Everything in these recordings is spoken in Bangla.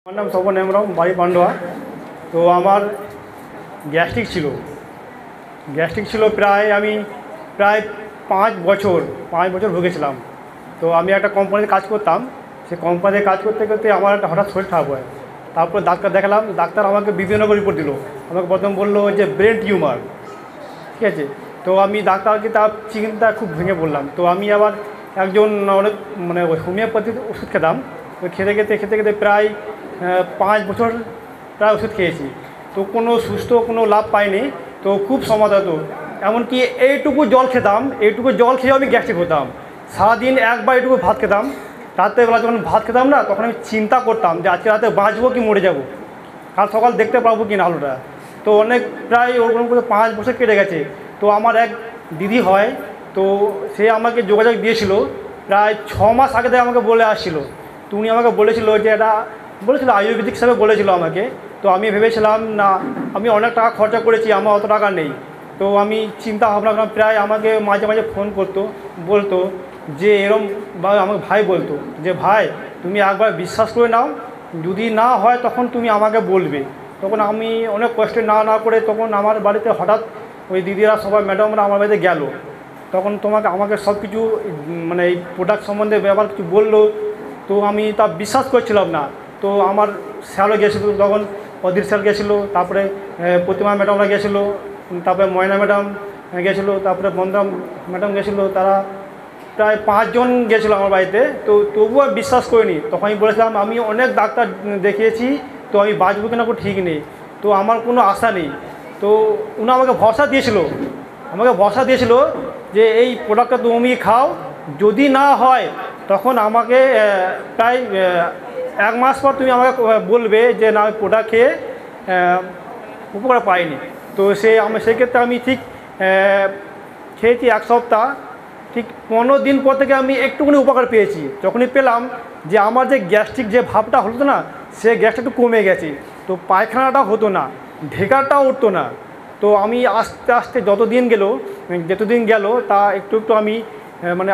আমার নাম স্বপন হেমব্রম, বাড়ি পান্ডুয়া। তো আমার গ্যাস্ট্রিক ছিল প্রায় 5 বছর ভুগেছিলাম। তো আমি একটা কোম্পানিতে কাজ করতাম। সেই কোম্পানিতে কাজ করতে করতে আমার একটা হঠাৎ শরীর খারাপ হয়। তারপর ডাক্তার দেখালাম। ডাক্তার আমাকে বিভিন্ন রকম রিপোর্ট দিল। আমাকে প্রথম বললো যে ব্রেন টিউমার, ঠিক আছে। তো আমি ডাক্তারকে তার চিন্তা খুব ভেঙে পড়লাম। তো আমি আবার একজন অনেক হোমিওপ্যাথির ওষুধ খেতাম। ওই খেতে খেতে প্রায় 5 বছর প্রায় ওষুধ খেয়েছি। তো কোনো লাভ পাইনি। তো খুব সমস্যা হতো, এমনকি এইটুকু জল খেয়ে আমি গ্যাস্ট্রিক হতাম। সারাদিন একবার এইটুকু ভাত খেতাম। রাত্রেবেলা যখন ভাত খেতাম না, তখন আমি চিন্তা করতাম যে আজকে রাতে বাঁচবো কি মরে যাব, কাল সকাল দেখতে পারবো কি না আলোটা। তো প্রায় ওরকম করে 5 বছর কেটে গেছে। তো আমার এক দিদি হয়, তো সে আমাকে যোগাযোগ দিয়েছিল প্রায় 6 মাস আগে থেকে আমাকে বলে আসছিলো। তো উনি আমাকে বলেছিল আয়ুর্বেদিক হিসাবে বলেছিল আমাকে। তো আমি ভেবেছিলাম না, আমি অনেক টাকা খরচা করেছি, আমার অত টাকা নেই। তো আমি চিন্তা ভাবনা করলাম। প্রায় আমাকে মাঝে মাঝে ফোন বলতো যে এরম, বা আমাকে ভাই বলতো যে ভাই তুমি একবার বিশ্বাস করে নাও, যদি না হয় তখন তুমি আমাকে বলবে। তখন আমি অনেক কষ্টে না করে তখন আমার বাড়িতে হঠাৎ ওই দিদিরা সবাই ম্যাডামরা আমার বাড়িতে গেল। তখন আমাকে সব কিছু এই প্রোডাক্ট সম্বন্ধে ব্যাপার কিছু বললো। তো আমি তা বিশ্বাস করছিলাম না। তো আমার স্যারও গেছিলো, তখন অধীর স্যার গেছিলো, তারপরে প্রতিমা ম্যাডামরা গেছিলো, তারপরে ময়না ম্যাডাম গেছিলো, তারপরে বন্দা ম্যাডাম গেছিলো। তারা প্রায় 5 জন গেছিলো আমার বাড়িতে। তো তবুও বিশ্বাস করিনি। তখন আমি বলেছিলাম আমি অনেক ডাক্তার দেখিয়েছি, তো আমি বাঁচবো কিনা কোনো ঠিক নেই, তো আমার কোনো আশা নেই। তো উনি আমাকে ভরসা দিয়েছিল যে এই প্রোডাক্টটা তুমি খাও, যদি না হয় তখন আমাকে প্রায় 1 মাস পর তুমি আমাকে বলবে যে না, আমি প্রোডাক্ট খেয়ে উপকার পাইনি। তো সেক্ষেত্রে আমি ঠিক খেয়েছি 1 সপ্তাহ। ঠিক 15 দিন পর থেকে আমি একটুখানি উপকার পেয়েছি। যখনই পেলাম যে আমার যে গ্যাস্ট্রিক যে ভাবটা হতো না, সে গ্যাসটা একটু কমে গেছে। তো পায়খানাটা হতো না, ঢেকারটাও উঠতো না। তো আমি আস্তে আস্তে যতদিন গেল তা একটু আমি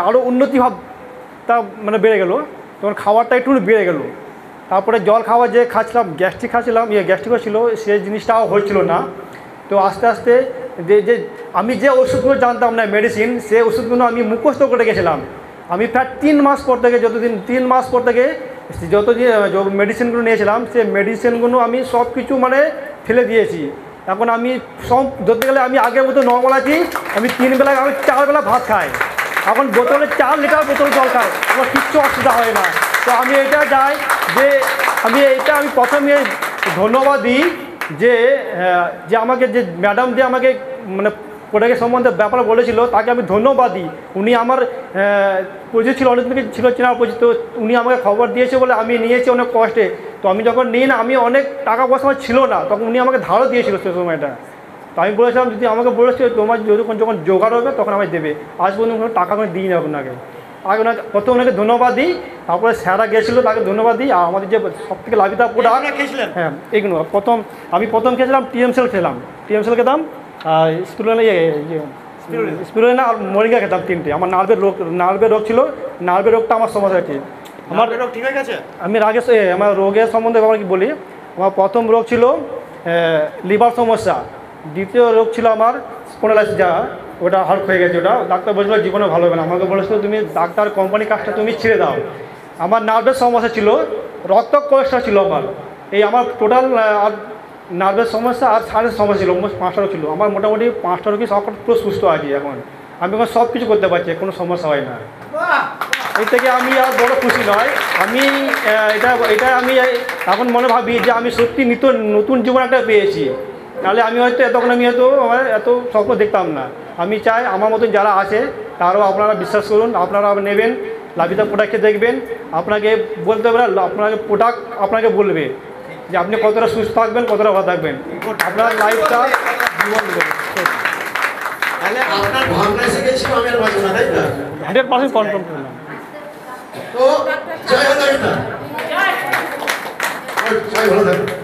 আরও উন্নতি ভাবটা বেড়ে গেল। তখন খাবারটা একটু বেড়ে গেল। তারপরে জল খাওয়া যে গ্যাস্ট্রিকও ছিল, সে জিনিসটাও হচ্ছিল না। তো আস্তে আস্তে আমি যে ওষুধগুলো জানতাম না, মেডিসিন, সে ওষুধগুলো আমি মুখস্থ করে গেছিলাম। আমি প্রায় 3 মাস পর থেকে যতদিন মেডিসিনগুলো নিয়েছিলাম, সে মেডিসিনগুলো আমি সব কিছু ফেলে দিয়েছি। এখন আমি সব ধরতে গেলে আমি আগের মতো নর্মাল আছি। আমি 3 বেলা 4 বেলা ভাত খাই। এখন বোতলে 4 লিটার বোতল জল খাই, আমার কিচ্ছু অসুবিধা হয় না। তো আমি আমি প্রথমে ধন্যবাদ দিই যে আমাকে যে ম্যাডাম যে আমাকে প্রোডাক্টের সম্বন্ধে ব্যাপার বলেছিল, তাকে আমি ধন্যবাদ দিই। উনি আমার পরিচিত ছিল, অনেক ছিল চেনার পরিচিত। উনি আমাকে খবর দিয়েছে বলে আমি নিয়েছি অনেক কষ্টে। তো আমি যখন নিই না, আমি অনেক টাকা পয়সা ছিল না, তখন উনি আমাকে ধারও দিয়েছিল সে সময়টা। তো আমি বলেছিলাম, যদি আমাকে বলেছে তোমার যখন জোগাড় হবে তখন আমায় দেবে। আজ পর্যন্ত কোনো টাকা করে দিই না আপনাকে। প্রথম ওনাকে ধন্যবাদ দিই, তারপরে স্যারা গেছিলো, তাকে ধন্যবাদ দিই। আর আমাদের যে সবথেকে লাভিতা প্রোডাক্ট, হ্যাঁ এইগুলো আমি প্রথম খেয়েছিলাম টিএমসেল খেতাম, আর স্পিরুলিনা আর মরিঙ্গা খেতাম, 3টে। আমার নার্ভের রোগ ছিল, নার্ভের রোগটা আমার সমস্যা আছে। আমার রোগ ঠিক হয়ে গেছে। আমি আমার রোগের সম্বন্ধে কি বলি। আমার প্রথম রোগ ছিল লিভার সমস্যা। দ্বিতীয় রোগ ছিল আমার স্পন্ডাইলাইটিস, ওটা হার্ট হয়ে গেছে। ওটা ডাক্তার বলেছিল জীবনে ভালো হবে না। আমাকে বলেছিল তুমি ডাক্তার কোম্পানি কাজটা তুমি ছেড়ে দাও। আমার নার্ভের সমস্যা ছিল, রক্ত কোলেস্ট্রল ছিল আমার টোটাল নার্ভের সমস্যা আর ছাড়ের সমস্যা ছিল, 5টা রোগ ছিল। আমার মোটামুটি 5টা রোগী সব পুরো সুস্থ আছি এখন। আমি এখন সব কিছু করতে পারছি, কোনো সমস্যা হয় না। এই থেকে আমি আর বড় খুশি নয়। আমি আমি এখন মনে ভাবি যে আমি সত্যি নতুন জীবন একটা পেয়েছি। তাহলে আমি হয়তো এত স্বপ্ন দেখতাম না। আমি চাই আমার মতন যারা আছে তারাও আপনারা বিশ্বাস করুন, আপনারা নেবেন, লাভিতা প্রোডাক্টকে দেখবেন। আপনাকে বলতে পারে, প্রোডাক্ট আপনাকে বলবে যে আপনি কতটা সুস্থ থাকবেন, কতটা ভালো থাকবেন, আপনার লাইফটা জীবন 100% কনফার্ম করলাম। তো জয় ভালো থাকবেন।